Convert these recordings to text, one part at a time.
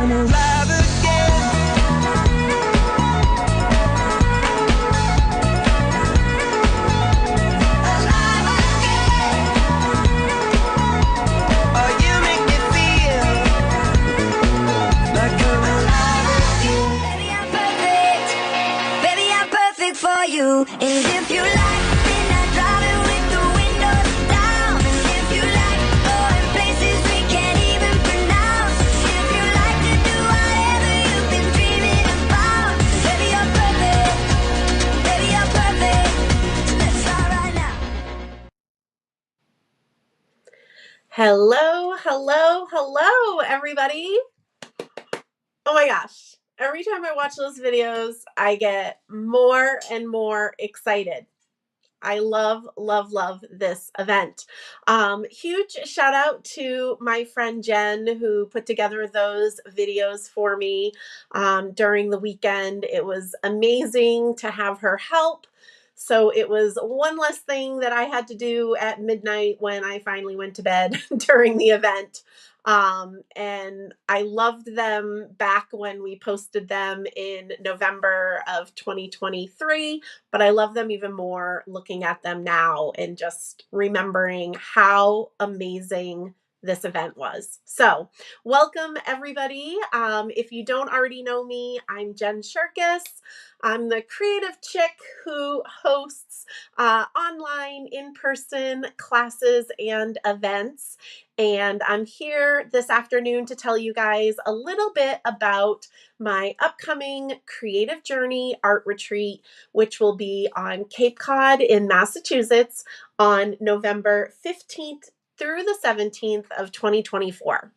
come alive again. Alive again. Oh, you make me feel like I'm alive again. Baby, I'm perfect. Baby, I'm perfect for you. And if you like, then I drive it with the windows down. And if you like, going places we can't even pronounce. If you like to do whatever you've been dreaming about. Baby, you're perfect. Baby, you're perfect. So let's fly right now. Hello, everybody. Oh my gosh. Every time I watch those videos, I get more and more excited. I love this event. Huge shout out to my friend Jen who put together those videos for me during the weekend. It was amazing to have her help. So it was one less thing that I had to do at midnight when I finally went to bed during the event. And I loved them back when we posted them in November of 2023, but I love them even more looking at them now and just remembering how amazing this event was. So welcome everybody. If you don't already know me, I'm Jen Shirkus. I'm the creative chick who hosts online, in-person classes and events. And I'm here this afternoon to tell you guys a little bit about my upcoming Creative Journey Art Retreat, which will be on Cape Cod in Massachusetts on November 15th through the 17th of 2024.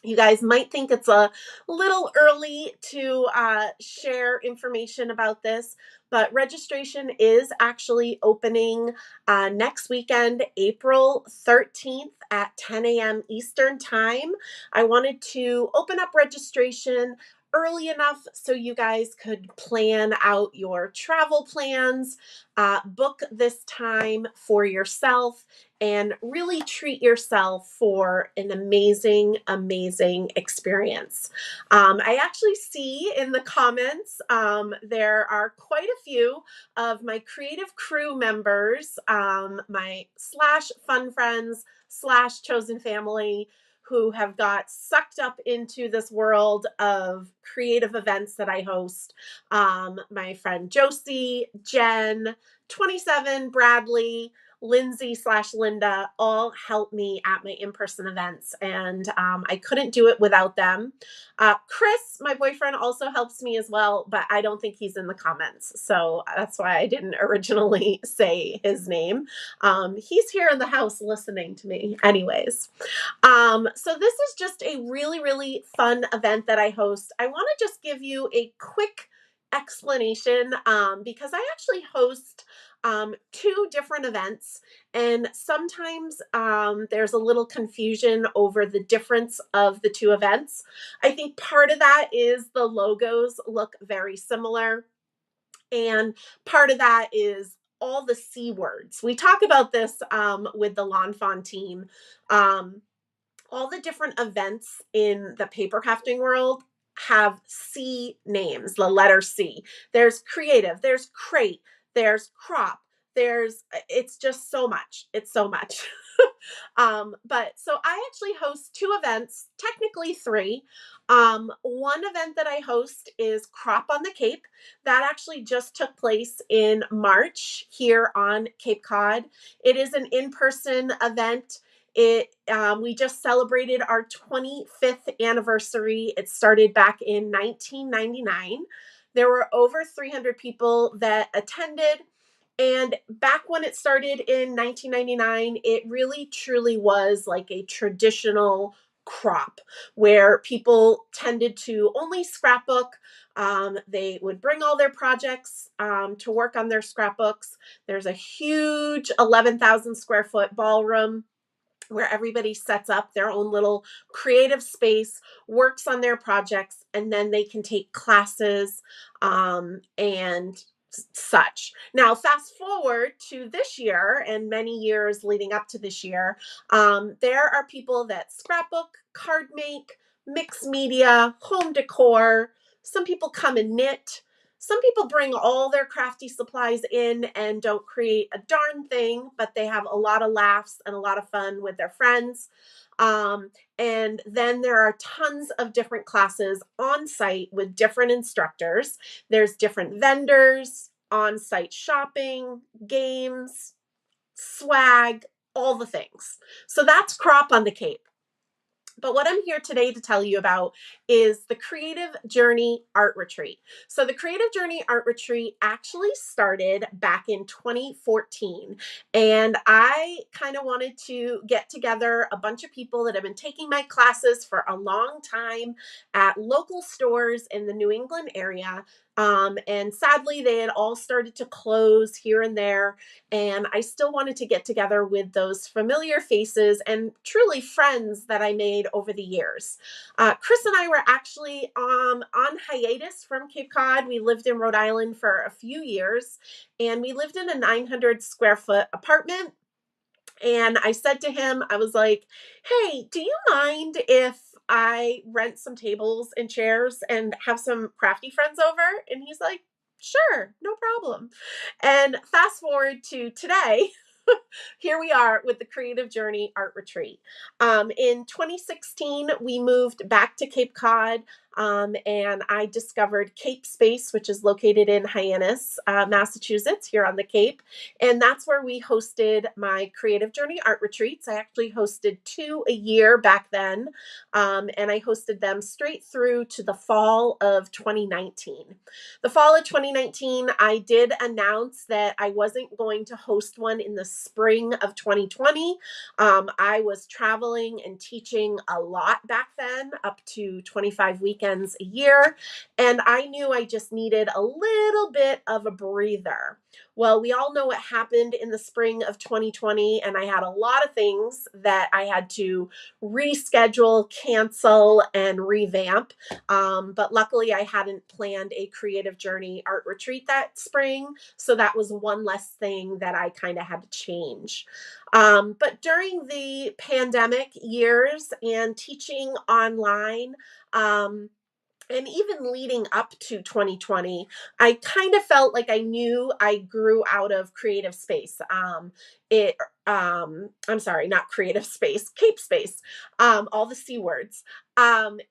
You guys might think it's a little early to share information about this, but registration is actually opening next weekend, April 13th at 10 a.m. Eastern Time. I wanted to open up registration early enough so you guys could plan out your travel plans, book this time for yourself, and really treat yourself for an amazing experience. I actually see in the comments there are quite a few of my creative crew members, my /fun friends / chosen family, who have got sucked up into this world of creative events that I host. My friend Josie, Jen, 27, Bradley, Lindsay / Linda all help me at my in-person events, and I couldn't do it without them. Chris, my boyfriend, also helps me as well, but I don't think he's in the comments, so that's why I didn't originally say his name. He's here in the house listening to me anyways. So this is just a really fun event that I host. I want to just give you a quick explanation because I actually host two different events, and sometimes there's a little confusion over the difference of the two events. I think part of that is the logos look very similar, and part of that is all the C words. We talk about this with the Lawn Fawn team. All the different events in the paper crafting world have C names, the letter C. There's creative, there's crate, there's crop, it's just so much. It's so much. But so I actually host two events, technically three. One event that I host is Crop on the Cape. That actually just took place in March here on Cape Cod. It is an in-person event. We just celebrated our 25th anniversary. It started back in 1999. There were over 300 people that attended. And back when it started in 1999, it really truly was like a traditional crop where people tended to only scrapbook. They would bring all their projects to work on their scrapbooks. There's a huge 11,000 square foot ballroom where everybody sets up their own little creative space, works on their projects, and then they can take classes and such. Now, fast forward to this year and many years leading up to this year, there are people that scrapbook, card make, mixed media, home decor. Some people come and knit. Some people bring all their crafty supplies in and don't create a darn thing, but they have a lot of laughs and a lot of fun with their friends. And then there are tons of different classes on site with different instructors. There's different vendors, on site shopping, games, swag, all the things. So that's Crop on the Cape. But what I'm here today to tell you about is the Creative Journey Art Retreat. So the Creative Journey Art Retreat actually started back in 2014. And I kind of wanted to get together a bunch of people that have been taking my classes for a long time at local stores in the New England area. And sadly, they had all started to close here and there. And I still wanted to get together with those familiar faces and truly friends that I made over the years. Chris and I were actually on hiatus from Cape Cod. We lived in Rhode Island for a few years, and we lived in a 900 square foot apartment. And I said to him, I was like, hey, do you mind if I rent some tables and chairs and have some crafty friends over? And he's like, sure, no problem. And fast forward to today, here we are with the Creative Journey Art Retreat. In 2016, we moved back to Cape Cod, and I discovered Cape Space, which is located in Hyannis, Massachusetts, here on the Cape. And that's where we hosted my Creative Journey Art Retreats. I actually hosted 2 a year back then, and I hosted them straight through to the fall of 2019. The fall of 2019, I did announce that I wasn't going to host one in the spring of 2020. I was traveling and teaching a lot back then, up to 25 weekends a year, and I knew I just needed a little bit of a breather. Well, we all know what happened in the spring of 2020, and I had a lot of things that I had to reschedule, cancel, and revamp. But luckily, I hadn't planned a Creative Journey Art Retreat that spring, so that was one less thing that I kind of had to change. But during the pandemic years and teaching online, and even leading up to 2020, I kind of felt like I knew I grew out of creative space. I'm sorry, not creative space, Cape Space, all the C words. The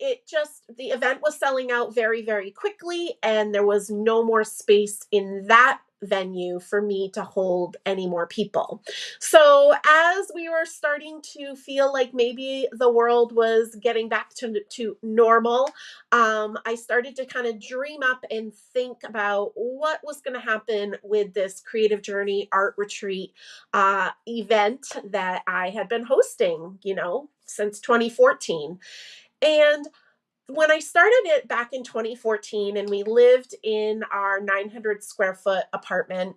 event was selling out very, very quickly, and there was no more space in that venue for me to hold any more people. So as we were starting to feel like maybe the world was getting back to normal, I started to kind of dream up and think about what was going to happen with this Creative Journey Art Retreat event that I had been hosting, since 2014. And when I started it back in 2014 and we lived in our 900 square foot apartment,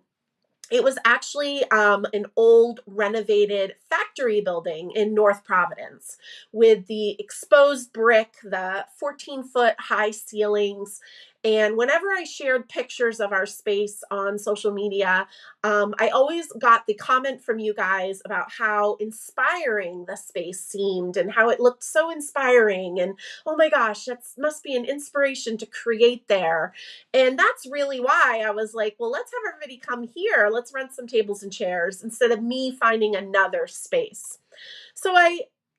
it was actually an old renovated factory building in North Providence with the exposed brick, the 14-foot high ceilings. And whenever I shared pictures of our space on social media, I always got the comment from you guys about how inspiring the space seemed and how it looked so inspiring. And oh my gosh, that must be an inspiration to create there. And that's really why I was like, well, let's have everybody come here. Let's rent some tables and chairs instead of me finding another space. So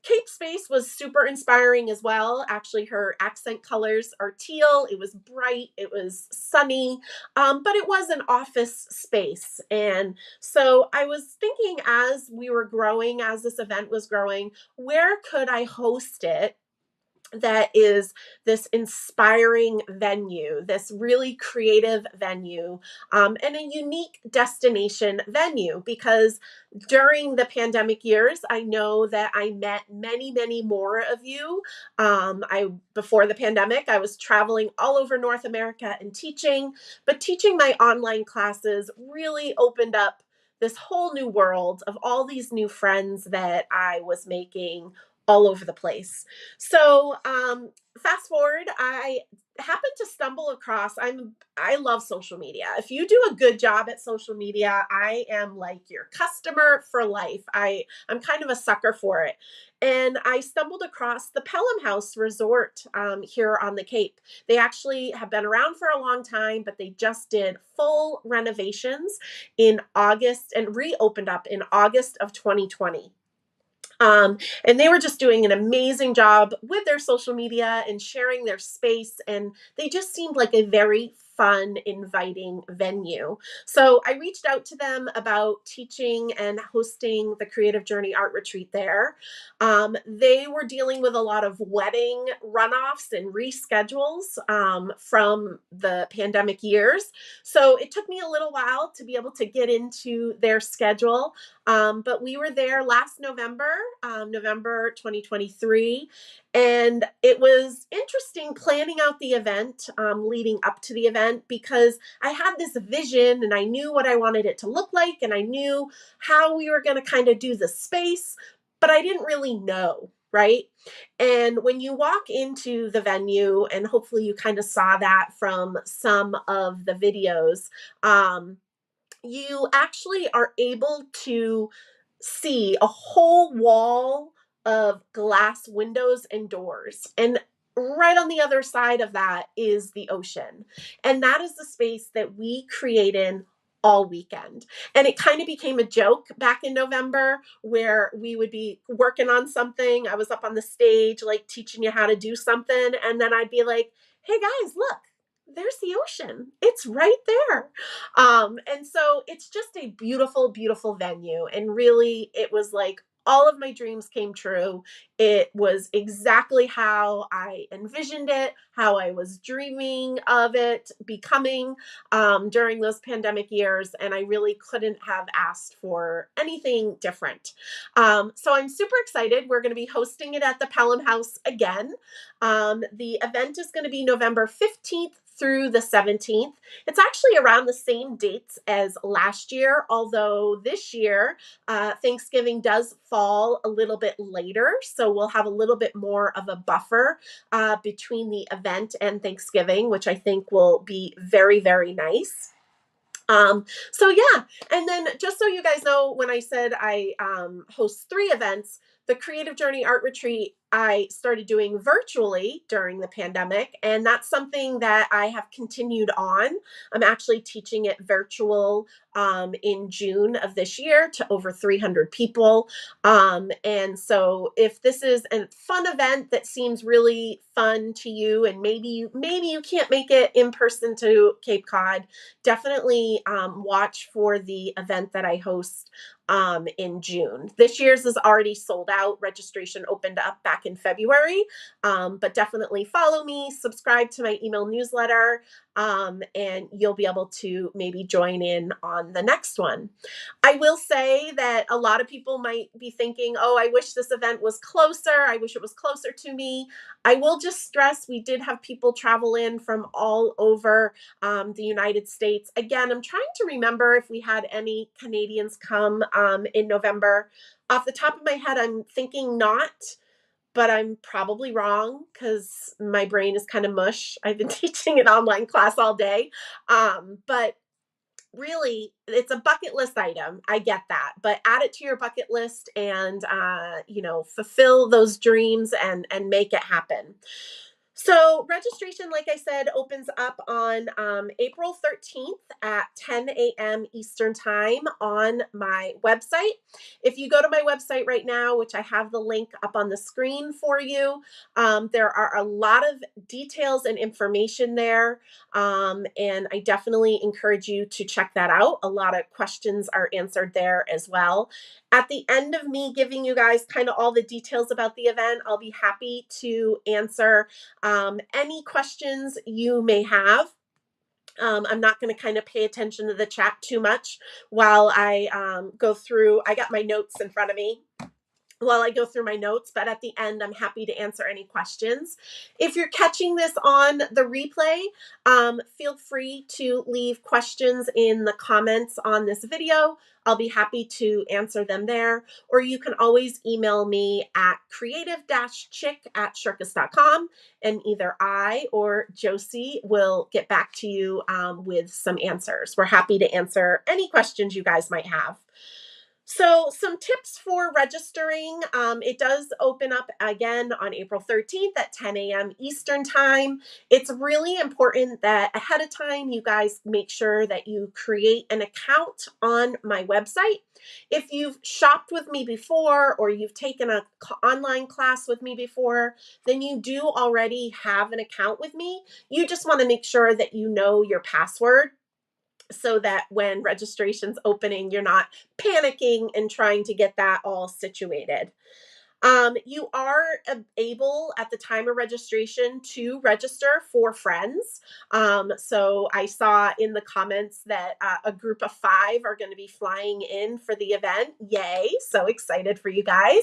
Cape Space was super inspiring as well. Actually, her accent colors are teal. It was bright. It was sunny, but it was an office space. And so I was thinking as we were growing, as this event was growing, where could I host it that is this inspiring venue, this really creative venue, and a unique destination venue? Because during the pandemic years, I know that I met many, many more of you. Before the pandemic, I was traveling all over North America and teaching, but teaching my online classes really opened up this whole new world of all these new friends that I was making all over the place. So fast forward, I happened to stumble across, I love social media. If you do a good job at social media, I am like your customer for life. I'm kind of a sucker for it. And I stumbled across the Pelham House Resort here on the Cape. They actually have been around for a long time, but they just did full renovations in August and reopened up in August of 2020. And they were just doing an amazing job with their social media and sharing their space. And they just seemed like a very fun, inviting venue. So I reached out to them about teaching and hosting the Creative Journey Art Retreat there. They were dealing with a lot of wedding runoffs and reschedules from the pandemic years. So it took me a little while to be able to get into their schedule. But we were there last November, November 2023, and it was interesting planning out the event leading up to the event because I had this vision and I knew what I wanted it to look like and I knew how we were going to kind of do the space, but I didn't really know. Right. And when you walk into the venue, and hopefully you kind of saw that from some of the videos, you actually are able to see a whole wall of glass windows and doors. And right on the other side of that is the ocean. And that is the space that we created all weekend. And it kind of became a joke back in November where we would be working on something. I was up on the stage, like teaching you how to do something. And then I'd be like, hey guys, look, there's the ocean. It's right there. And so it's just a beautiful, beautiful venue. And really, it was like all of my dreams came true. It was exactly how I envisioned it, how I was dreaming of it becoming during those pandemic years. And I really couldn't have asked for anything different. So I'm super excited. We're going to be hosting it at the Pelham House again. The event is going to be November 15th through the 17th. It's actually around the same dates as last year, although this year Thanksgiving does fall a little bit later. So we'll have a little bit more of a buffer between the event and Thanksgiving, which I think will be very, very nice. So yeah, and then just so you guys know, when I said I host 3 events, the Creative Journey Art Retreat I started doing virtually during the pandemic, and that's something that I have continued on. I'm actually teaching it virtual in June of this year to over 300 people. And so if this is a fun event that seems really fun to you, and maybe you can't make it in person to Cape Cod, definitely watch for the event that I host in June. This year's is already sold out. Registration opened up back in February, but definitely follow me, subscribe to my email newsletter, and you'll be able to maybe join in on the next one. I will say that a lot of people might be thinking, oh, I wish this event was closer. I wish it was closer to me. I will just stress we did have people travel in from all over the United States. Again, I'm trying to remember if we had any Canadians come in November. Off the top of my head, I'm thinking not, but I'm probably wrong because my brain is kind of mush. I've been teaching an online class all day. But really, it's a bucket list item. I get that, but add it to your bucket list and, fulfill those dreams and make it happen. So registration, like I said, opens up on April 13th at 10 a.m. Eastern Time on my website. If you go to my website right now, which I have the link up on the screen for you, there are a lot of details and information there, and I definitely encourage you to check that out. A lot of questions are answered there as well. At the end of me giving you guys kind of all the details about the event, I'll be happy to answer any questions you may have. I'm not going to kind of pay attention to the chat too much while I go through. I got my notes in front of me. while I go through my notes, but at the end, I'm happy to answer any questions. If you're catching this on the replay, feel free to leave questions in the comments on this video. I'll be happy to answer them there, or you can always email me at creative-chick@shirkus.com, and either I or Josie will get back to you with some answers. We're happy to answer any questions you guys might have. So some tips for registering. It does open up again on April 13th at 10 a.m. Eastern time. It's really important that ahead of time, you guys make sure that you create an account on my website. If you've shopped with me before, or you've taken an online class with me before, then you do already have an account with me. You just want to make sure that you know your password, so that when registration's opening, you're not panicking and trying to get that all situated. You are able at the time of registration to register for friends. So I saw in the comments that a group of 5 are going to be flying in for the event. Yay. So excited for you guys.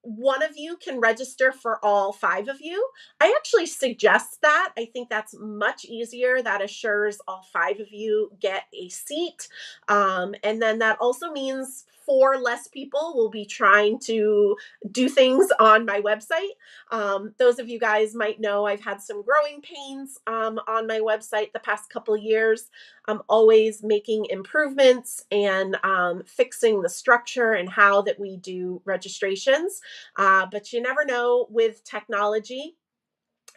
One of you can register for all 5 of you. I actually suggest that. I think that's much easier. That assures all 5 of you get a seat. And then that also means 4 less people will be trying to do things on my website. Those of you guys might know I've had some growing pains on my website the past couple years. I'm always making improvements and fixing the structure and how that we do registrations. But you never know with technology.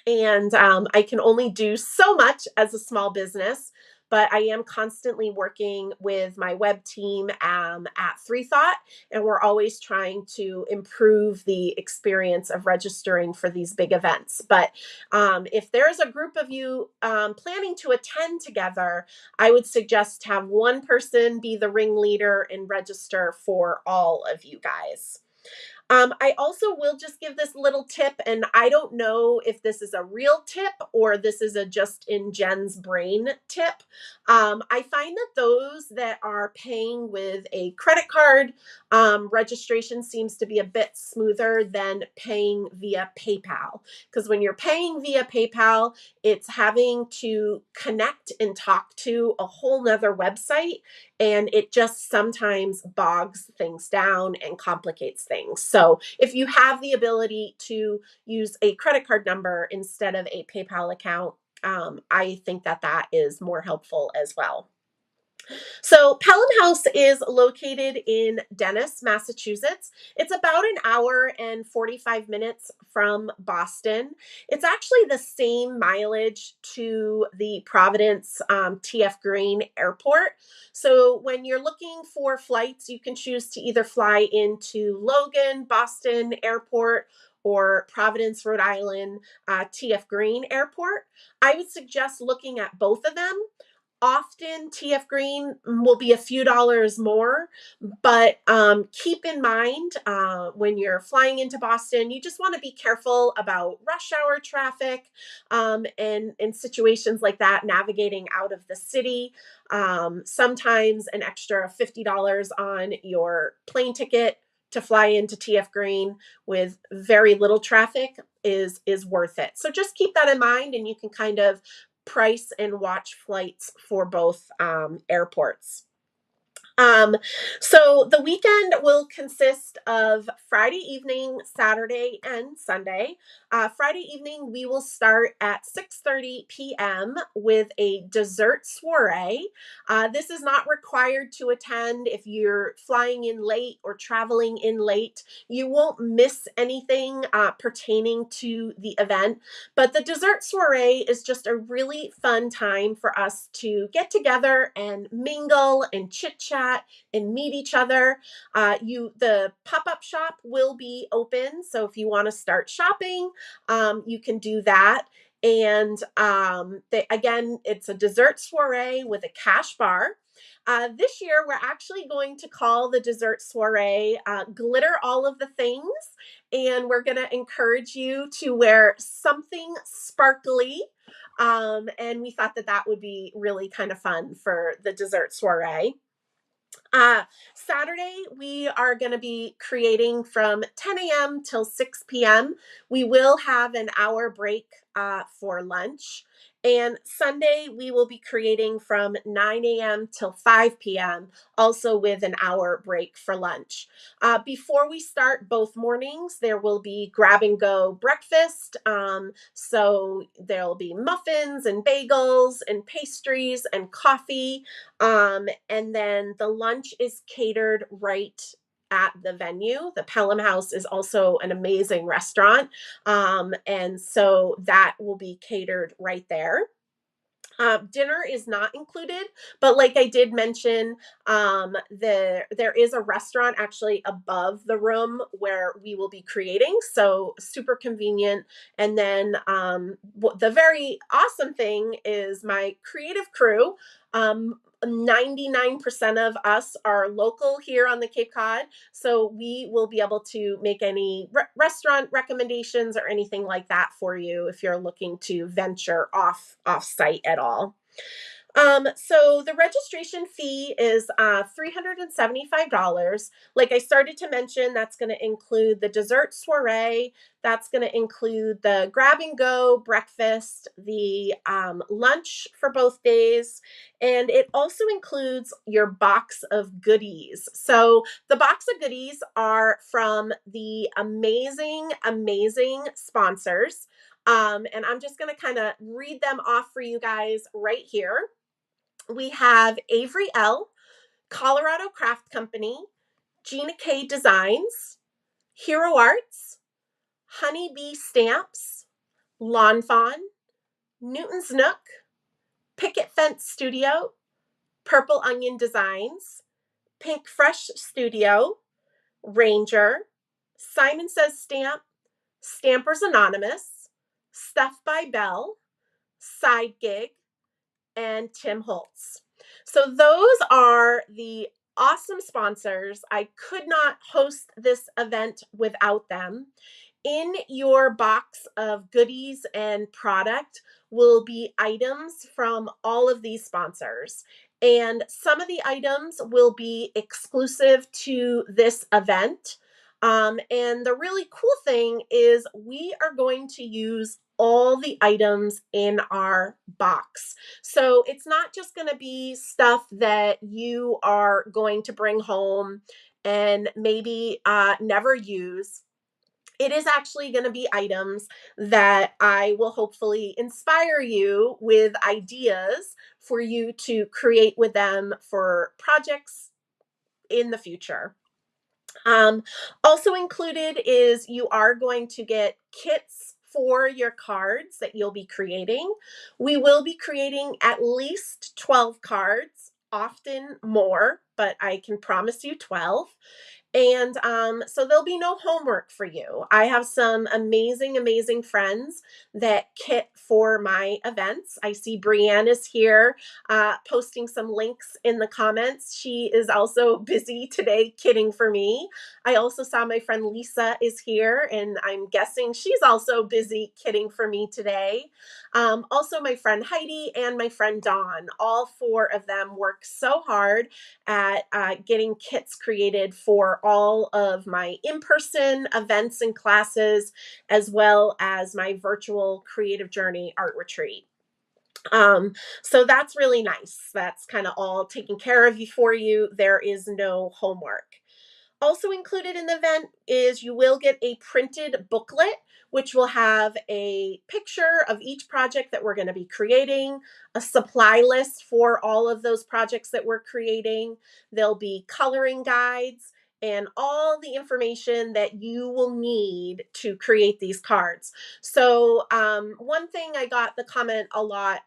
And I can only do so much as a small business, but I am constantly working with my web team at Threethought, and we're always trying to improve the experience of registering for these big events. But if there's a group of you planning to attend together, I would suggest have one person be the ringleader and register for all of you guys. I also will just give this little tip, and I don't know if this is a real tip or this is a just in Jen's brain tip. I find that those that are paying with a credit card, registration seems to be a bit smoother than paying via PayPal. Because when you're paying via PayPal, it's having to connect and talk to a whole nother website, and it just sometimes bogs things down and complicates things. So if you have the ability to use a credit card number instead of a PayPal account, I think that that is more helpful as well. So Pelham House is located in Dennis, Massachusetts. It's about an hour and 45 minutes from Boston. It's actually the same mileage to the Providence TF Green Airport. So when you're looking for flights, you can choose to either fly into Logan, Boston Airport, or Providence, Rhode Island, TF Green Airport. I would suggest looking at both of them. Often TF Green will be a few dollars more, but keep in mind when you're flying into Boston, you just want to be careful about rush hour traffic and in situations like that, navigating out of the city. Sometimes an extra $50 on your plane ticket to fly into TF Green with very little traffic is worth it. So just keep that in mind, and you can kind of price and watch flights for both airports. So the weekend will consist of Friday evening, Saturday, and Sunday. Friday evening, we will start at 6:30 p.m. with a dessert soiree. This is not required to attend. If you're flying in late or traveling in late, you won't miss anything pertaining to the event. But the dessert soiree is just a really fun time for us to get together and mingle and chit-chat and meet each other. The pop-up shop will be open, so if you want to start shopping, you can do that. And again, it's a dessert soiree with a cash bar. This year, we're actually going to call the dessert soiree Glitter All of the Things, and we're going to encourage you to wear something sparkly. And we thought that that would be really kind of fun for the dessert soiree. Saturday, we are going to be creating from 10 a.m. till 6 p.m. We will have an hour break for lunch. And Sunday, we will be creating from 9 a.m. till 5 p.m., also with an hour break for lunch. Before we start both mornings, there will be grab and go breakfast. So there'll be muffins and bagels and pastries and coffee. And then the lunch is catered right at the venue. The Pelham House is also an amazing restaurant. And so that will be catered right there. Dinner is not included, but like I did mention, there is a restaurant actually above the room where we will be creating, so super convenient. And then the very awesome thing is my creative crew. 99% of us are local here on the Cape Cod, so we will be able to make any restaurant recommendations or anything like that for you if you're looking to venture off site at all. So the registration fee is $375. Like I started to mention, that's going to include the dessert soiree. That's going to include the grab and go breakfast, the lunch for both days, and it also includes your box of goodies. So the box of goodies are from the amazing, amazing sponsors. And I'm just going to kind of read them off for you guys right here. We have Avery L., Colorado Craft Company, Gina K Designs, Hero Arts, Honey Bee Stamps, Lawn Fawn, Newton's Nook, Picket Fence Studio, Purple Onion Designs, Pink Fresh Studio, Ranger, Simon Says Stamp, Stampers Anonymous, Stuff by Bell, Side Gig, and Tim Holtz. So those are the awesome sponsors. I could not host this event without them. In your box of goodies and product will be items from all of these sponsors. And some of the items will be exclusive to this event. And the really cool thing is we are going to use all the items in our box. So it's not just going to be stuff that you are going to bring home and maybe never use. It is actually going to be items that I will hopefully inspire you with ideas for you to create with them for projects in the future. Also included is you are going to get kits for your cards that you'll be creating. We will be creating at least 12 cards, often more, but I can promise you 12. And so there'll be no homework for you. I have some amazing, amazing friends that kit for my events. I see Brianne is here posting some links in the comments. She is also busy today kitting for me. I also saw my friend Lisa is here, and I'm guessing she's also busy kitting for me today. Also, my friend Heidi and my friend Dawn, all four of them work so hard at getting kits created for all of my in-person events and classes, as well as my virtual Creative Journey art retreat. So that's really nice. That's kind of all taken care of for you. There is no homework. Also included in the event is you will get a printed booklet, which will have a picture of each project that we're going to be creating, a supply list for all of those projects that we're creating. There'll be coloring guides and all the information that you will need to create these cards. So one thing I got the comment a lot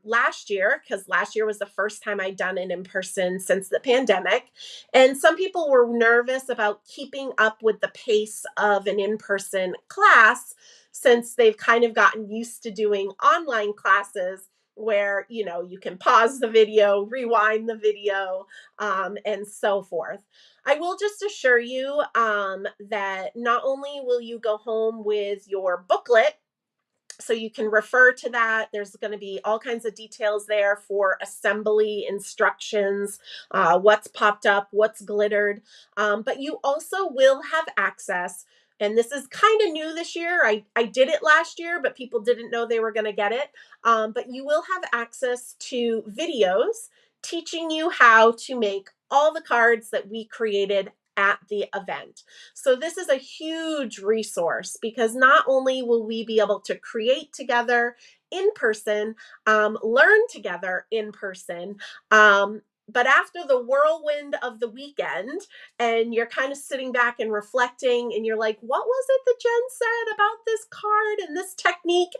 last year, because last year was the first time I'd done it in person since the pandemic. And some people were nervous about keeping up with the pace of an in-person class since they've kind of gotten used to doing online classes where, you know, you can pause the video, rewind the video, and so forth. I will just assure you that not only will you go home with your booklet, So you can refer to that. There's going to be all kinds of details there for assembly instructions, what's popped up, what's glittered. But you also will have access, and this is kind of new this year. I did it last year, but people didn't know they were going to get it. But you will have access to videos teaching you how to make all the cards that we created at the event. So this is a huge resource because not only will we be able to create together in person, learn together in person, but after the whirlwind of the weekend and you're kind of sitting back and reflecting and you're like, what was it that Jen said about this card and this technique?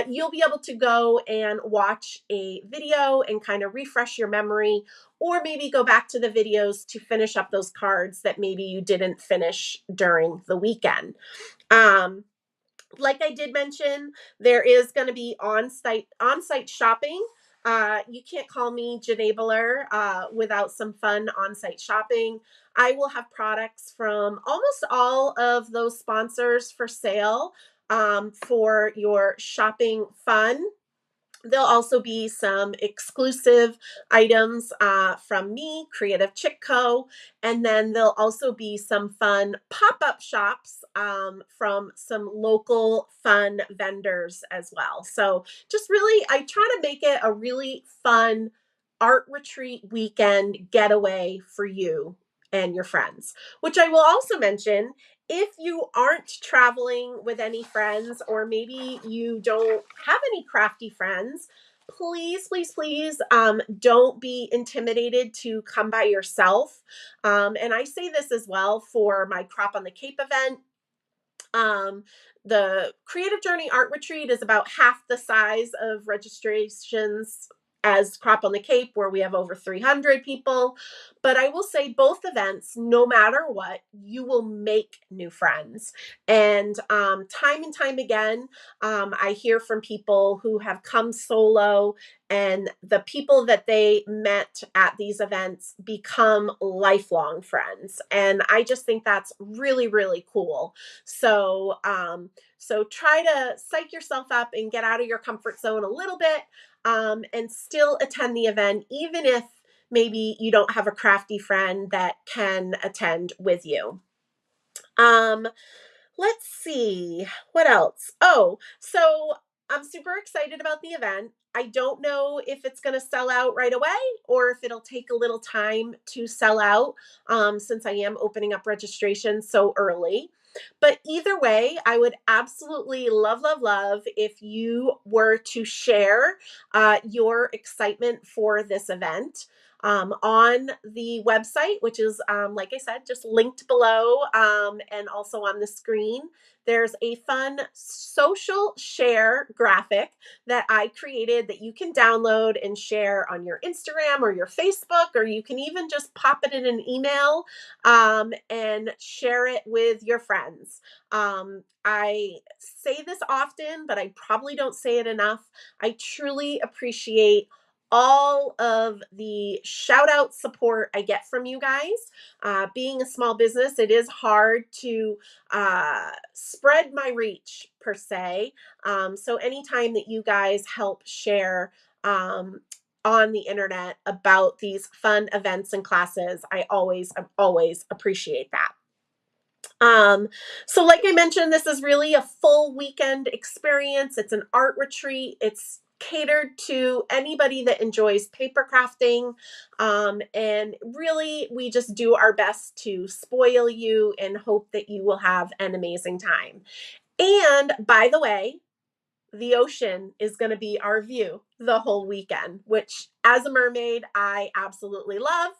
You'll be able to go and watch a video and kind of refresh your memory, or maybe go back to the videos to finish up those cards that maybe you didn't finish during the weekend. Like I did mention, there is going to be on-site shopping. You can't call me Janabler without some fun on-site shopping. I will have products from almost all of those sponsors for sale for your shopping fun. There'll also be some exclusive items from me, Creative Chick Co. And then there'll also be some fun pop-up shops from some local fun vendors as well. So just really, I try to make it a really fun art retreat weekend getaway for you and your friends, which I will also mention, if you aren't traveling with any friends, or maybe you don't have any crafty friends, please, please, please don't be intimidated to come by yourself. And I say this as well for my Crop on the Cape event. The Creative Journey Art Retreat is about half the size of registrations as Crop on the Cape, where we have over 300 people. But I will say both events, no matter what, you will make new friends. And time again, I hear from people who have come solo, and the people that they met at these events become lifelong friends. And I just think that's really, really cool. So, so try to psych yourself up and get out of your comfort zone a little bit, and still attend the event, even if maybe you don't have a crafty friend that can attend with you. Let's see, what else? Oh, so I'm super excited about the event. I don't know if it's going to sell out right away or if it'll take a little time to sell out, since I am opening up registration so early. But either way, I would absolutely love, love, love if you were to share your excitement for this event on the website, which is, like I said, just linked below, and also on the screen. There's a fun social share graphic that I created that you can download and share on your Instagram or your Facebook, or you can even just pop it in an email and share it with your friends. I say this often, but I probably don't say it enough. I truly appreciate all of the shout out support I get from you guys. Being a small business, it is hard to spread my reach per se. So anytime that you guys help share on the internet about these fun events and classes, I always appreciate that. So like I mentioned, this is really a full weekend experience. It's an art retreat. It's catered to anybody that enjoys paper crafting. And really, we just do our best to spoil you and hope that you will have an amazing time. And by the way, the ocean is going to be our view the whole weekend, which as a mermaid, I absolutely love.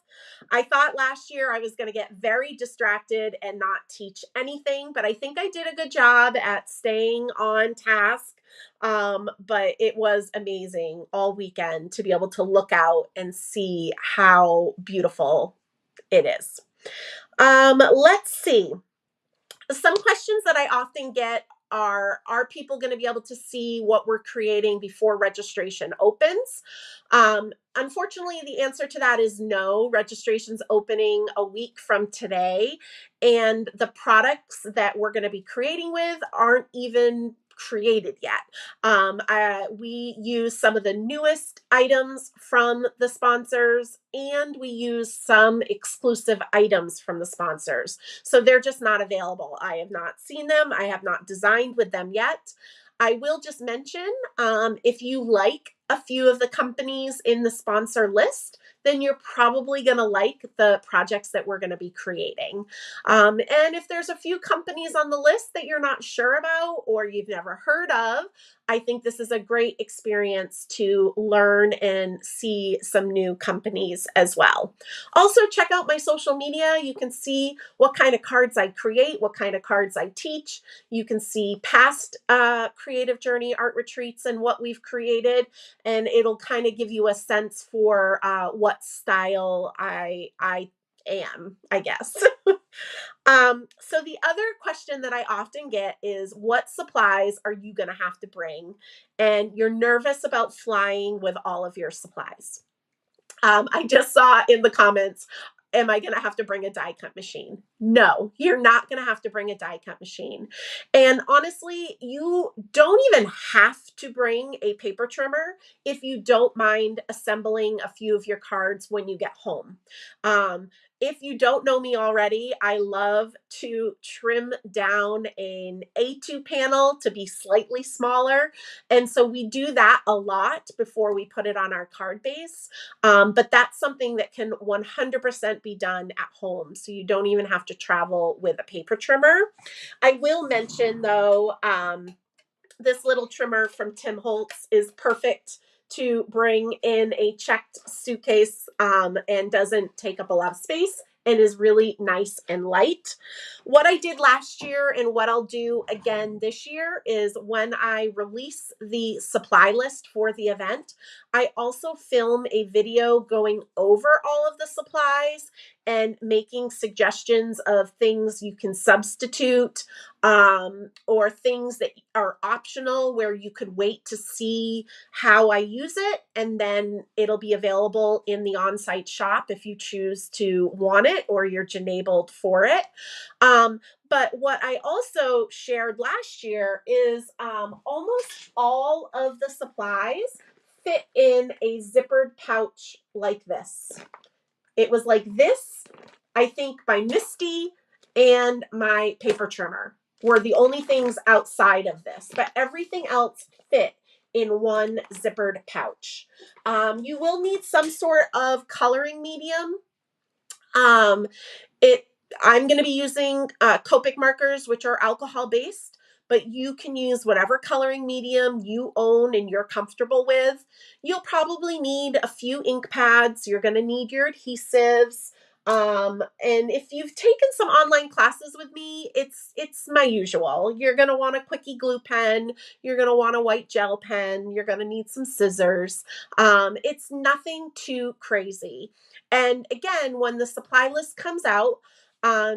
I thought last year I was going to get very distracted and not teach anything, but I think I did a good job at staying on task. But it was amazing all weekend to be able to look out and see how beautiful it is. Let's see. Some questions that I often get are people going to be able to see what we're creating before registration opens? Unfortunately, the answer to that is no. Registration's opening a week from today, and the products that we're going to be creating with aren't even created yet. We use some of the newest items from the sponsors, and we use some exclusive items from the sponsors. So they're just not available. I have not seen them. I have not designed with them yet. I will just mention, if you like a few of the companies in the sponsor list, then you're probably going to like the projects that we're going to be creating. And if there's a few companies on the list that you're not sure about or you've never heard of, I think this is a great experience to learn and see some new companies as well. Also, check out my social media. You can see what kind of cards I create, what kind of cards I teach. You can see past Creative Journey art retreats and what we've created, and it'll kind of give you a sense for what style I am, I guess. So the other question that I often get is, what supplies are you going to have to bring? And you're nervous about flying with all of your supplies. I just saw in the comments, am I going to have to bring a die cut machine? No, you're not going to have to bring a die cut machine. And honestly, you don't even have to bring a paper trimmer if you don't mind assembling a few of your cards when you get home. If you don't know me already, I love to trim down an A2 panel to be slightly smaller. And so we do that a lot before we put it on our card base. But that's something that can 100% be done at home. So you don't even have to travel with a paper trimmer. I will mention though, this little trimmer from Tim Holtz is perfect to bring in a checked suitcase and doesn't take up a lot of space and is really nice and light. What I did last year and what I'll do again this year is when I release the supply list for the event, I also film a video going over all of the supplies and making suggestions of things you can substitute or things that are optional where you could wait to see how I use it, and then it'll be available in the on-site shop if you choose to want it or you're enabled for it. But what I also shared last year is almost all of the supplies fit in a zippered pouch like this. It was like this, I think, by Misty and my paper trimmer were the only things outside of this, but everything else fit in one zippered pouch. You will need some sort of coloring medium. I'm going to be using Copic markers, which are alcohol based, but you can use whatever coloring medium you own and you're comfortable with. You'll probably need a few ink pads. You're going to need your adhesives. And if you've taken some online classes with me, it's my usual. You're going to want a quickie glue pen. You're going to want a white gel pen. You're going to need some scissors. It's nothing too crazy. And again, when the supply list comes out,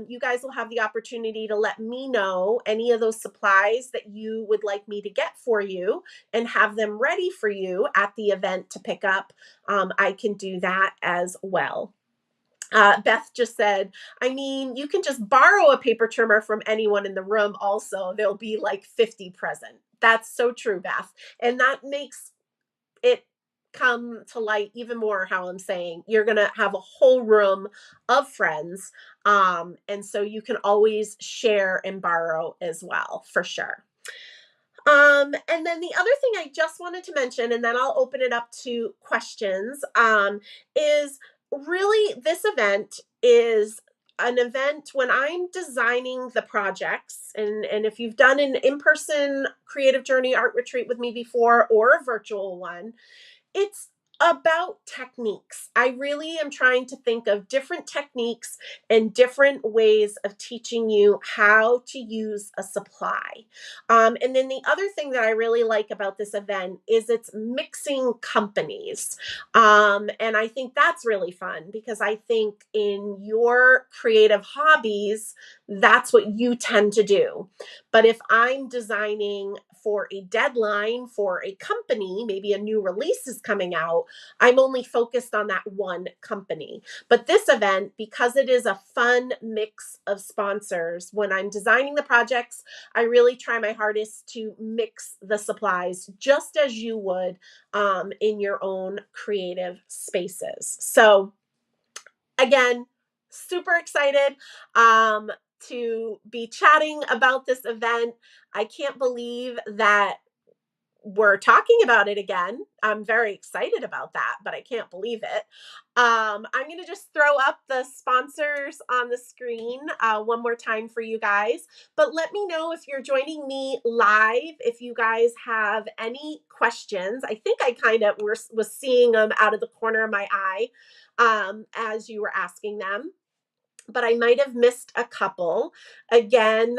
you guys will have the opportunity to let me know any of those supplies that you would like me to get for you and have them ready for you at the event to pick up. I can do that as well. Beth just said, I mean, you can just borrow a paper trimmer from anyone in the room also. There'll be like 50 present. That's so true, Beth. And that makes it come to light even more how I'm saying you're going to have a whole room of friends. And so you can always share and borrow as well, for sure. And then the other thing I just wanted to mention, and then I'll open it up to questions, is really this event is an event when I'm designing the projects, and if you've done an in-person Creative Journey art retreat with me before or a virtual one, it's about techniques. I really am trying to think of different techniques and different ways of teaching you how to use a supply. And then the other thing that I really like about this event is it's mixing companies. And I think that's really fun because I think in your creative hobbies, that's what you tend to do. But if I'm designing for a deadline for a company, maybe a new release is coming out, I'm only focused on that one company. But this event, because it is a fun mix of sponsors, when I'm designing the projects, I really try my hardest to mix the supplies just as you would in your own creative spaces. So again, super excited to be chatting about this event. I can't believe that we're talking about it again. I'm very excited about that, but I can't believe it. I'm going to just throw up the sponsors on the screen one more time for you guys. But let me know if you're joining me live, if you guys have any questions. I think I kind of was seeing them out of the corner of my eye as you were asking them, but I might have missed a couple. Again,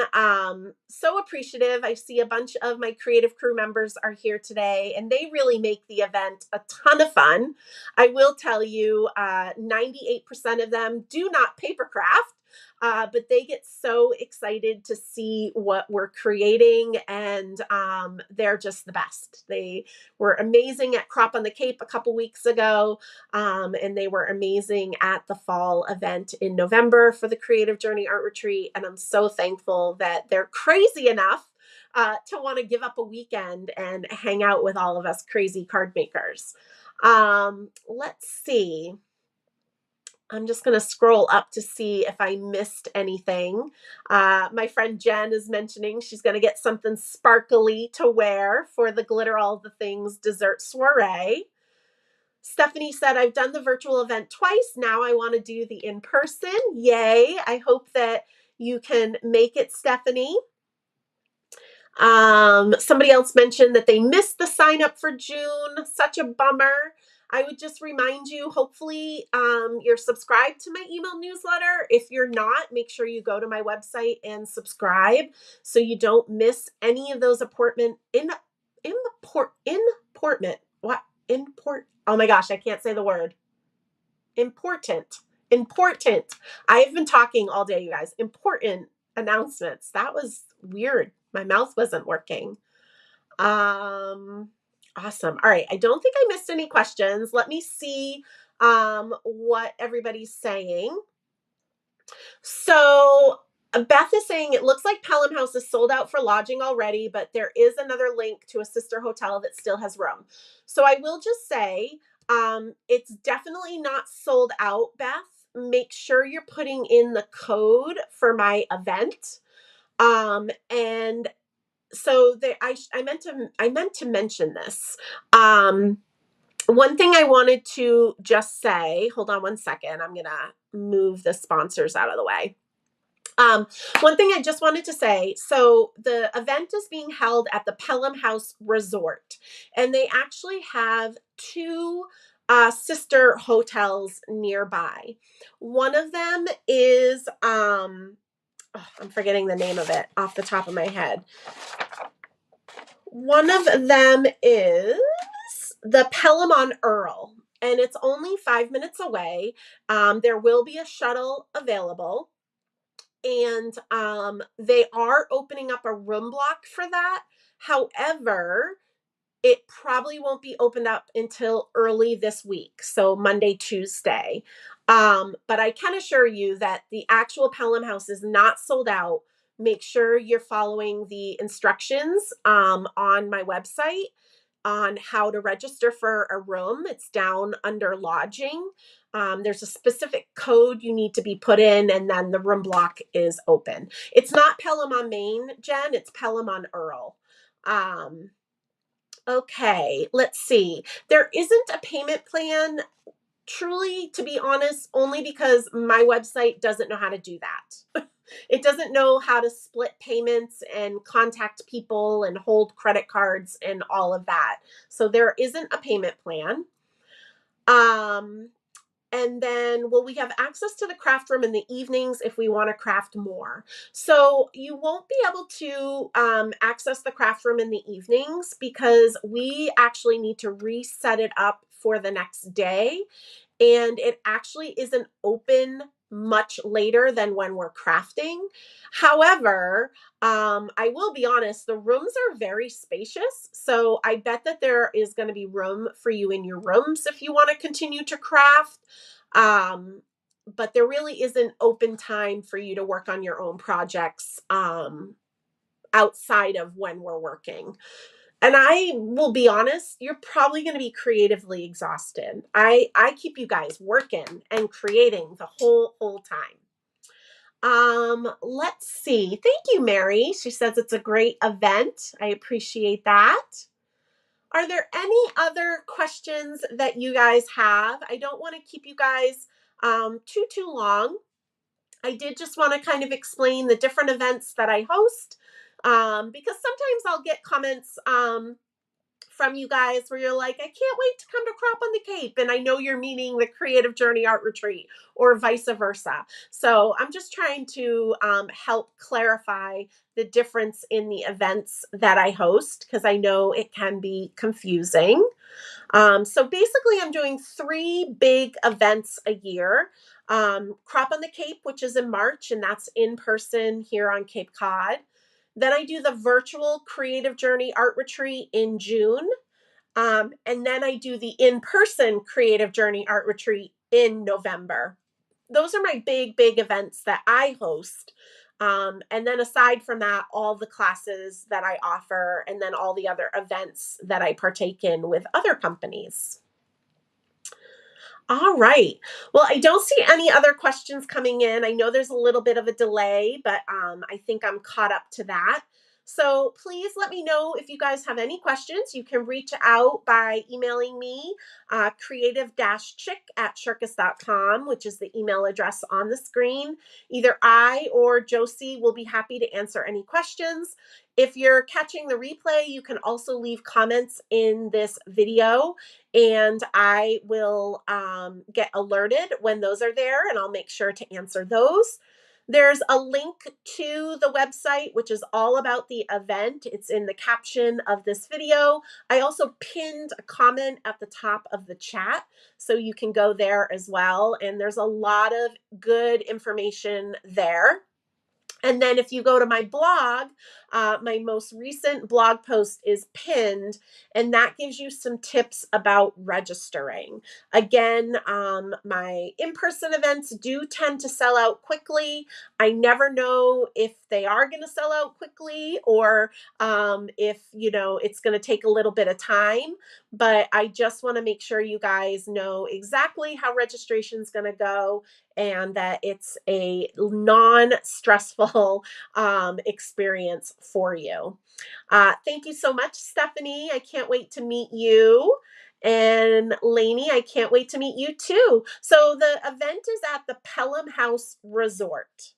so appreciative. I see a bunch of my creative crew members are here today, and they really make the event a ton of fun. I will tell you, 98% of them do not papercraft, but they get so excited to see what we're creating, and they're just the best. They were amazing at Crop on the Cape a couple weeks ago, and they were amazing at the fall event in November for the Creative Journey Art Retreat, and I'm so thankful that they're crazy enough to want to give up a weekend and hang out with all of us crazy card makers. Let's see. I'm just going to scroll up to see if I missed anything. My friend Jen is mentioning she's going to get something sparkly to wear for the Glitter All the Things dessert soiree. Stephanie said, I've done the virtual event twice. Now I want to do the in-person. Yay. I hope that you can make it, Stephanie. Somebody else mentioned that they missed the sign up for June. Such a bummer. I would just remind you, hopefully you're subscribed to my email newsletter. If you're not, make sure you go to my website and subscribe so you don't miss any of those important. Oh my gosh, I can't say the word. Important. I have been talking all day, you guys. Important announcements. That was weird. My mouth wasn't working. Awesome. All right. I don't think I missed any questions. Let me see what everybody's saying. So Beth is saying it looks like Pelham House is sold out for lodging already, but there is another link to a sister hotel that still has room. So I will just say it's definitely not sold out, Beth. Make sure you're putting in the code for my event. And so I meant to mention this. One thing I wanted to just say, hold on one second. I'm going to move the sponsors out of the way. One thing I just wanted to say, so the event is being held at the Pelham House Resort, and they actually have two sister hotels nearby. One of them is, I'm forgetting the name of it off the top of my head. One of them is the Pelham on Earl, and it's only 5 minutes away. There will be a shuttle available. And they are opening up a room block for that. However, it probably won't be opened up until early this week, so Monday, Tuesday. But I can assure you that the actual Pelham House is not sold out. Make sure you're following the instructions on my website on how to register for a room. It's down under lodging. There's a specific code you need to be put in, and then the room block is open. It's not Pelham on Main, Jen. It's Pelham on Earl. Okay, let's see. There isn't a payment plan, truly, to be honest, only because my website doesn't know how to do that. It doesn't know how to split payments and contact people and hold credit cards and all of that. So there isn't a payment plan. And then, we have access to the craft room in the evenings if we want to craft more. So you won't be able to access the craft room in the evenings because we actually need to reset it up for the next day. And it actually isn't open much later than when we're crafting. However, I will be honest, the rooms are very spacious. So I bet that there is going to be room for you in your rooms if you want to continue to craft. But there really isn't open time for you to work on your own projects outside of when we're working. And I will be honest, you're probably going to be creatively exhausted. I keep you guys working and creating the whole time. Let's see. Thank you, Mary. She says it's a great event. I appreciate that. Are there any other questions that you guys have? I don't want to keep you guys too long. I did just want to kind of explain the different events that I host, because sometimes I'll get comments from you guys where you're like, I can't wait to come to Crop on the Cape. And I know you're meaning the Creative Journey Art Retreat or vice versa. So I'm just trying to help clarify the difference in the events that I host, because I know it can be confusing. So basically, I'm doing 3 big events a year. Crop on the Cape, which is in March, and that's in person here on Cape Cod. Then I do the virtual Creative Journey Art Retreat in June. And then I do the in-person Creative Journey Art Retreat in November. Those are my big events that I host. And then aside from that, all the classes that I offer, and then all the other events that I partake in with other companies. All right. Well, I don't see any other questions coming in. I know there's a little bit of a delay, but I think I'm caught up to that. So please let me know if you guys have any questions. You can reach out by emailing me, creative-chick@shirkus.com, which is the email address on the screen. Either I or Josie will be happy to answer any questions. If you're catching the replay, you can also leave comments in this video, and I will get alerted when those are there, and I'll make sure to answer those. There's a link to the website, which is all about the event. It's in the caption of this video. I also pinned a comment at the top of the chat, so you can go there as well. And there's a lot of good information there. And then if you go to my blog, my most recent blog post is pinned, and that gives you some tips about registering. Again, my in-person events do tend to sell out quickly. I never know if they are going to sell out quickly or if, it's going to take a little bit of time. But I just want to make sure you guys know exactly how registration is going to go, and that it's a non-stressful experience for you. Thank you so much, Stephanie. I can't wait to meet you. And Lainey, I can't wait to meet you too. So the event is at the Pelham House Resort.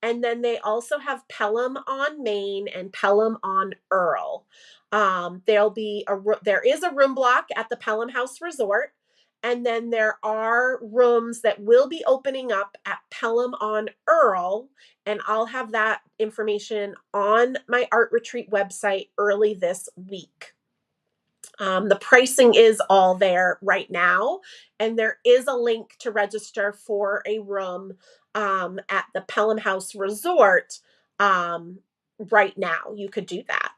And then they also have Pelham on Main and Pelham on Earl. There is a room block at the Pelham House Resort. And then there are rooms that will be opening up at Pelham on Earl. And I'll have that information on my Art Retreat website early this week. The pricing is all there right now. And there is a link to register for a room at the Pelham House Resort right now. You could do that.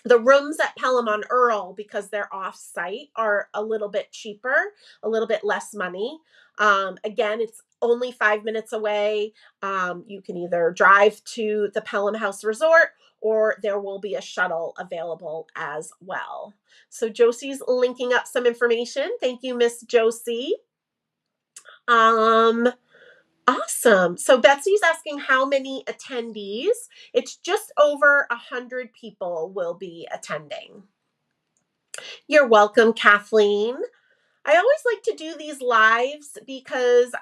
The rooms at Pelham on Earl, because they're off-site, are a little bit cheaper, a little bit less money. Again, it's only 5 minutes away. You can either drive to the Pelham House Resort, or there will be a shuttle available as well. So Josie's linking up some information. Thank you, Miss Josie. Awesome. So Betsy's asking how many attendees. It's just over 100 people will be attending. You're welcome, Kathleen. I always like to do these lives because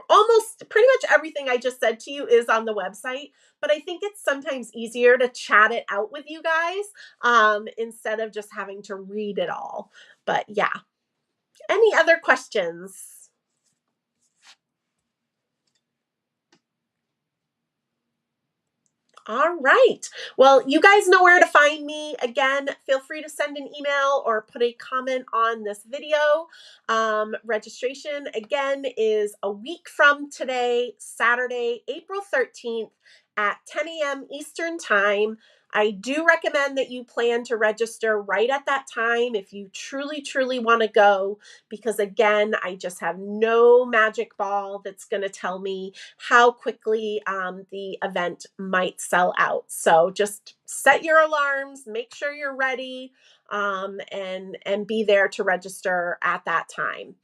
almost pretty much everything I just said to you is on the website, but I think it's sometimes easier to chat it out with you guys instead of just having to read it all. But yeah. Any other questions? All right. Well, you guys know where to find me. Again, feel free to send an email or put a comment on this video. Registration, again, is a week from today, Saturday, April 13th at 10 a.m. Eastern Time. I do recommend that you plan to register right at that time if you truly, truly want to go, because again, I just have no magic ball that's going to tell me how quickly the event might sell out. So just set your alarms, make sure you're ready, and be there to register at that time.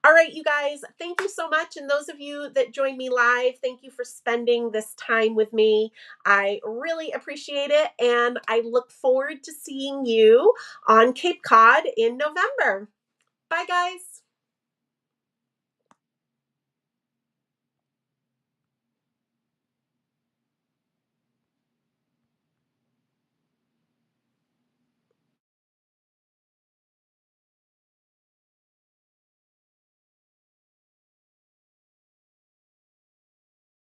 All right, you guys, thank you so much. And those of you that joined me live, thank you for spending this time with me. I really appreciate it. And I look forward to seeing you on Cape Cod in November. Bye, guys.